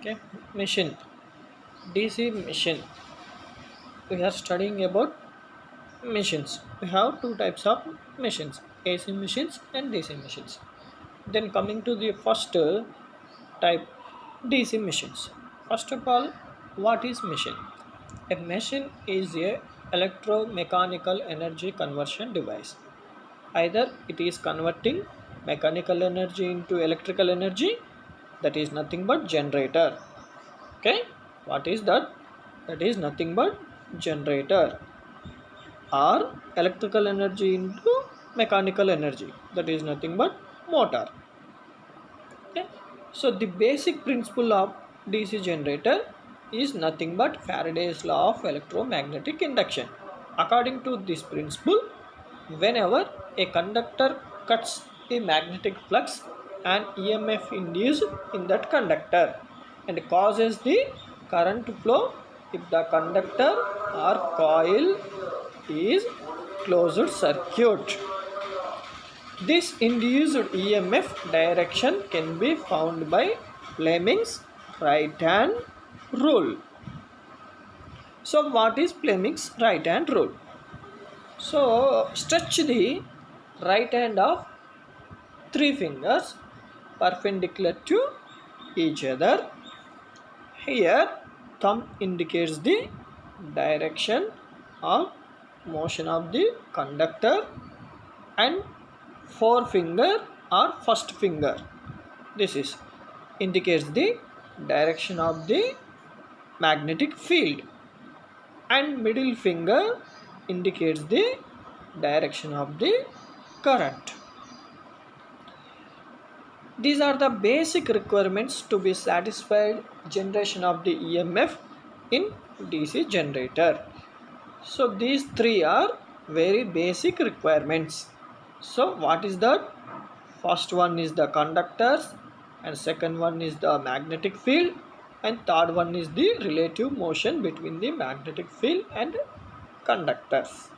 Okay, machine, DC machine. We are studying about machines. We have two types of machines, AC machines and DC machines. Then coming to the first type, DC machines. First of all, what is machine? A machine is a electromechanical energy conversion device. Either it is converting mechanical energy into electrical energy, that is nothing but generator. Okay, what is that? That is nothing but generator, or electrical energy into mechanical energy, that is nothing but motor. Okay, so the basic principle of DC generator is nothing but Faraday's law of electromagnetic induction. According to this principle, whenever a conductor cuts the magnetic flux, an EMF induced in that conductor and causes the current flow if the conductor or coil is closed circuit. This induced EMF direction can be found by Fleming's right hand rule. So, what is Fleming's right hand rule? So, stretch the right hand of three fingers perpendicular to each other. Here, thumb indicates the direction of motion of the conductor, and forefinger or first finger, this is indicates the direction of the magnetic field, and middle finger indicates the direction of the current. These are the basic requirements to be satisfied generation of the EMF in DC generator. So these three are very basic requirements. So what is that? First one is the conductors, and second one is the magnetic field, and third one is the relative motion between the magnetic field and conductors.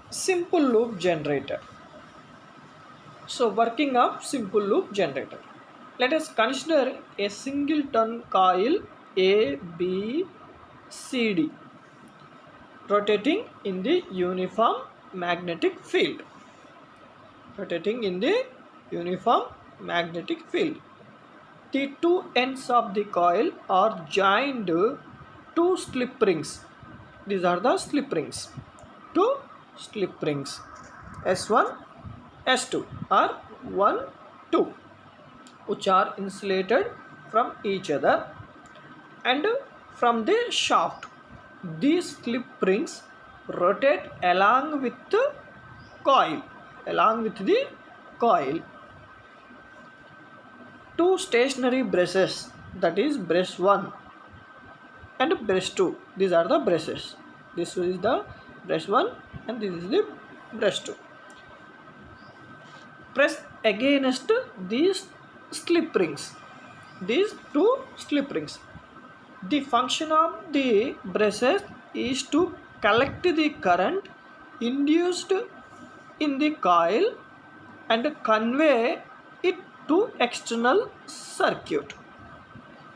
Simple loop generator. So working of simple loop generator. Let us consider a singleton coil ABCD rotating in the uniform magnetic field. Rotating in the uniform magnetic field. The two ends of the coil are joined to slip rings. These are the slip rings. Two slip rings, S1, S2 or 1, 2, which are insulated from each other and from the shaft. These slip rings rotate along with the coil. Two stationary brushes, that is brush 1 and brush 2. These are the brushes. This is the brush 1 and this is the brush 2. Press against these slip rings. These two slip rings. The function of the brushes is to collect the current induced in the coil and convey it to external circuit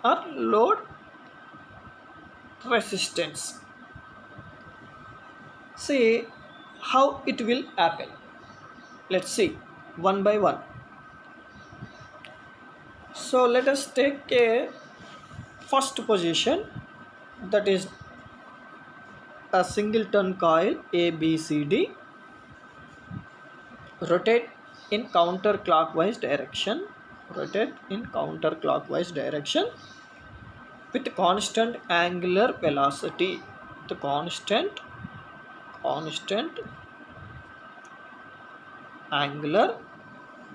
or load resistance. See how it will happen. Let's see one by one. So let us take a first position, that is a singleton coil ABCD, rotate in counterclockwise direction, with constant angular velocity, the constant angular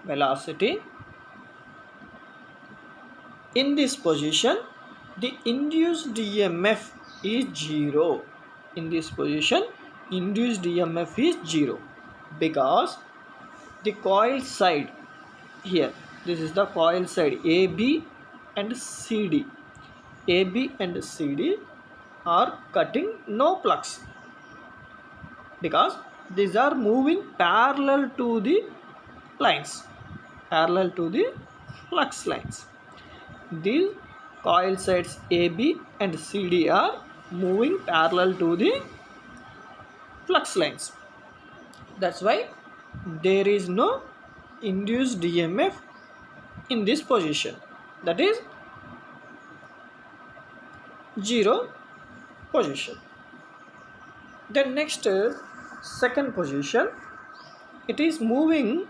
velocity. In this position, the induced EMF is 0. In this position, induced EMF is 0 because the coil side here, this is the coil side AB and CD. AB and CD are cutting no flux because these are moving parallel to the lines, parallel to the flux lines. these coil sides AB and CD are moving parallel to the flux lines. That's why there is no induced EMF in this position. That is zero position. Then next second position, it is moving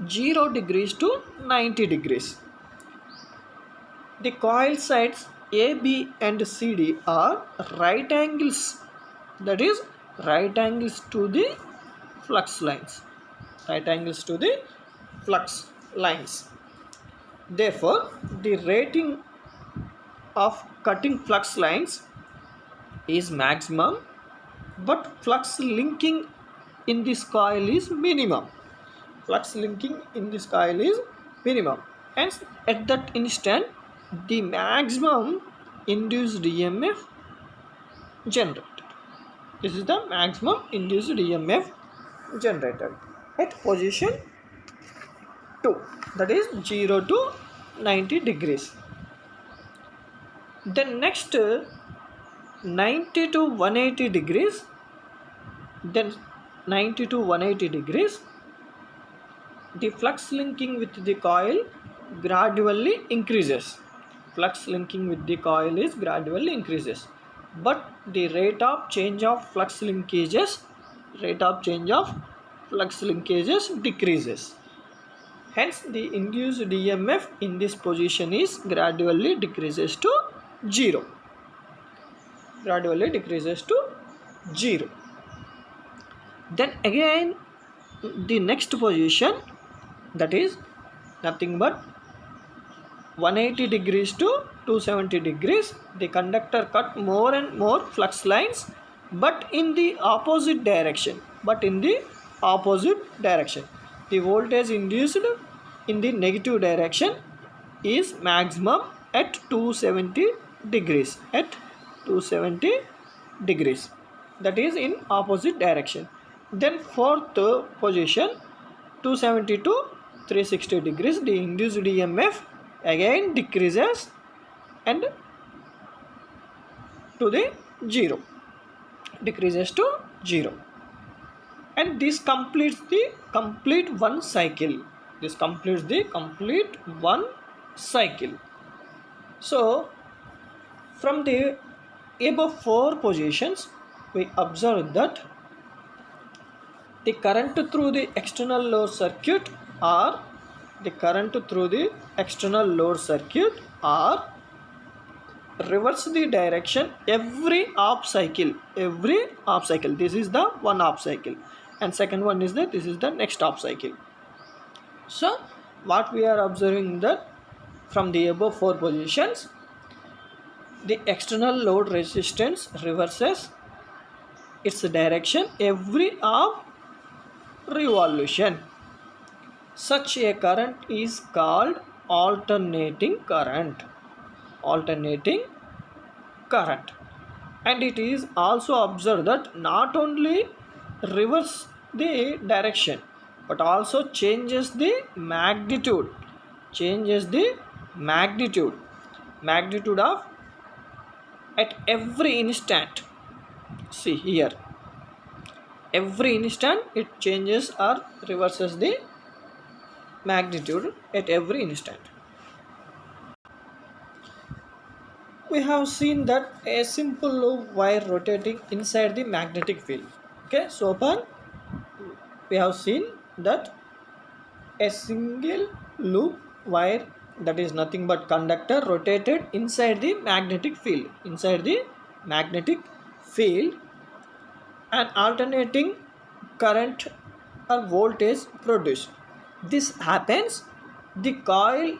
0 degrees to 90 degrees. The coil sides AB and CD are right angles, that is right angles to the flux lines. Right angles to the flux lines. Therefore, the rating of cutting flux lines is maximum, but flux linking in this coil is minimum. Flux linking in this coil is minimum. Hence, at that instant, the maximum induced EMF generated. This is the maximum induced EMF generated at position 2, that is 0 to 90 degrees. Then next 90 to 180 degrees, then 90 to 180 degrees, the flux linking with the coil gradually increases. Flux linking with the coil is gradually increases, but the rate of change of flux linkages decreases. Hence, the induced EMF in this position is gradually decreases to 0. Gradually decreases to 0. Then again, the next position, that is nothing but 180 degrees to 270 degrees, the conductor cut more and more flux lines, but in the opposite direction. The voltage induced in the negative direction is maximum at 270 degrees. That is in opposite direction. Then fourth position, 270 to 360 degrees, the induced EMF again decreases and to the 0. And this completes the complete one cycle. So from the above 4 positions, we observe that the current through the external load circuit or reverse the direction every half cycle. This is the one half cycle, and second one is this is the next half cycle. So what we are observing that from the above 4 positions, the external load resistance reverses its direction every half revolution. Such a current is called alternating current. And it is also observed that not only reverse the direction but also changes the magnitude of at every instant. See here, every instant it changes or reverses the magnitude at every instant. We have seen that a simple loop wire rotating inside the magnetic field. Okay, so far we have seen that a single loop wire, that is nothing but conductor, rotated inside the magnetic field. And alternating current or voltage produced. This happens, the coil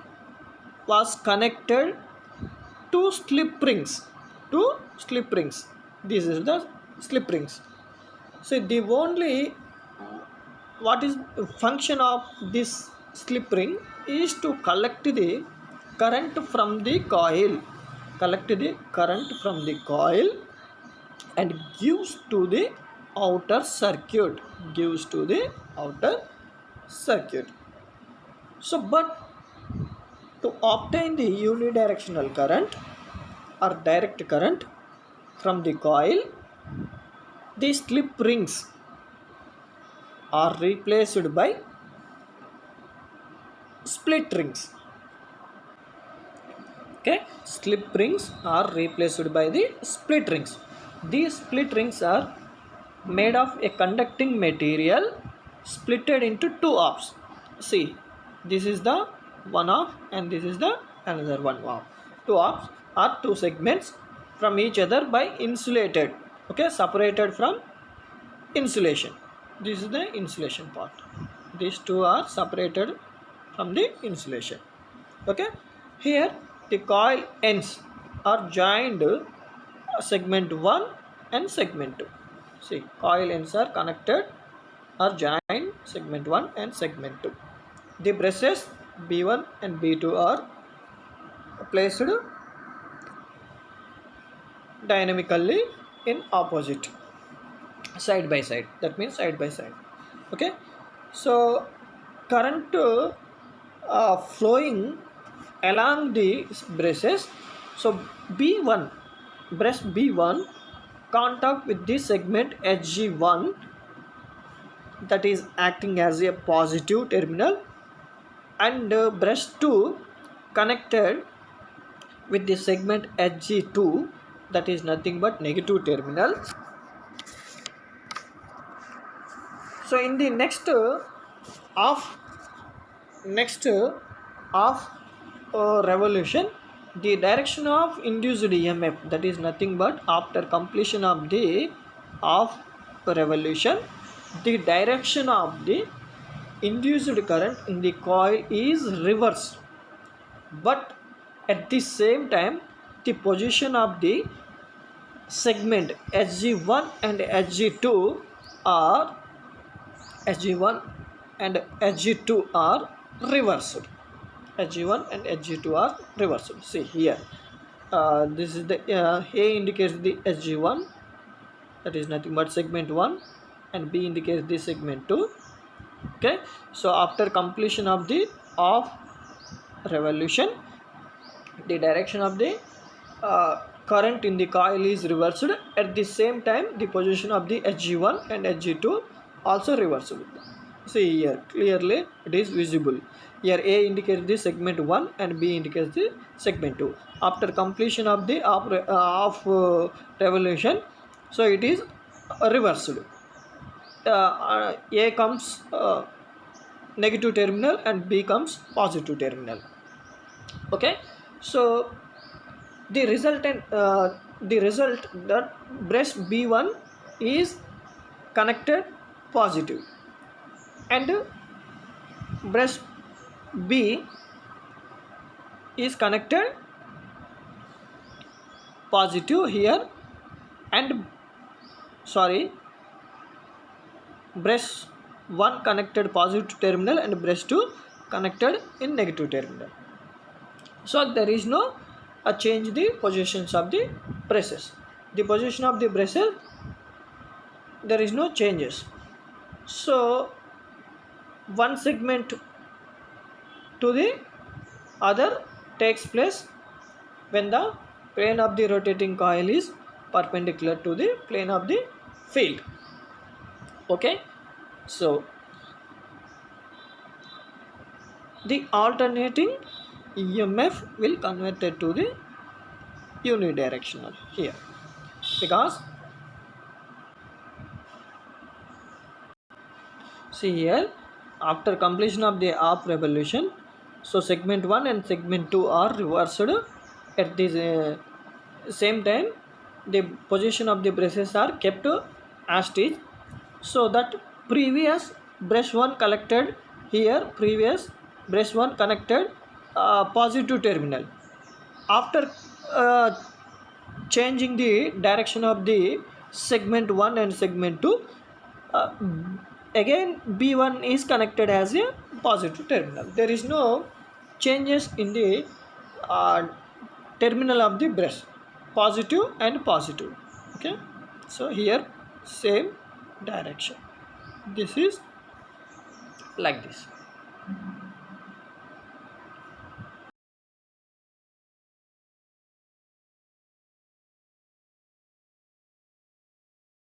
was connected to slip rings. This is the slip rings. So the only what is the function of this slip ring is to collect the current from the coil. And gives to the outer circuit. So but To obtain the unidirectional current or direct current from the coil, the slip rings are replaced by split rings. Okay, slip rings are replaced by the split rings. These split rings are made of a conducting material splitted into two halves. See, this is the one half and this is the another one half. Two halves are two segments from each other by insulated, okay, separated from insulation. This is the insulation part. These two are separated from the insulation. Okay, here the coil ends are joined segment 1 and segment 2. See, coil ends are connected or joined segment 1 and segment 2. The brushes B1 and B2 are placed dynamically in opposite, side by side. That means side by side. Okay, so current flowing along the brushes. So B1, brush B1 contact with this segment HG1, that is acting as a positive terminal, and brush 2 connected with the segment HG2, that is nothing but negative terminal. So in the next revolution, the direction of induced EMF, that is nothing but after completion of the half revolution, the direction of the induced current in the coil is reversed, but at the same time the position of the segment HG1 and HG2 are HG1 and HG2 are reversed. HG1 and HG2 are reversed. See here, this is the A indicates the HG1, that is nothing but segment 1, and B indicates the segment 2. Okay, so after completion of the half revolution, the direction of the current in the coil is reversed. At the same time, the position of the HG1 and HG2 also reversed. See here, clearly it is visible. Here A indicates the segment 1 and B indicates the segment 2. After completion of the half revolution, so it is reversed. A comes negative terminal and B comes positive terminal. Okay, so the result that brush B1 is connected positive and brush B is connected positive here, and brush 1 connected positive terminal and brush 2 connected in negative terminal. So there is no change the positions of the brushes. The position of the brushes, there is no changes. So one segment to the other takes place when the plane of the rotating coil is perpendicular to the plane of the field. Okay, so the alternating EMF will convert it to the unidirectional here, because see here, after completion of the half revolution, so segment 1 and segment 2 are reversed. At the same time, the position of the brushes are kept as it is, so that previous brush 1 collected here, previous brush 1 connected positive terminal. After changing the direction of the segment 1 and segment 2, again B1 is connected as a positive terminal. There is no changes in the terminal of the brush, positive and positive. Okay, so here same direction. This is like this.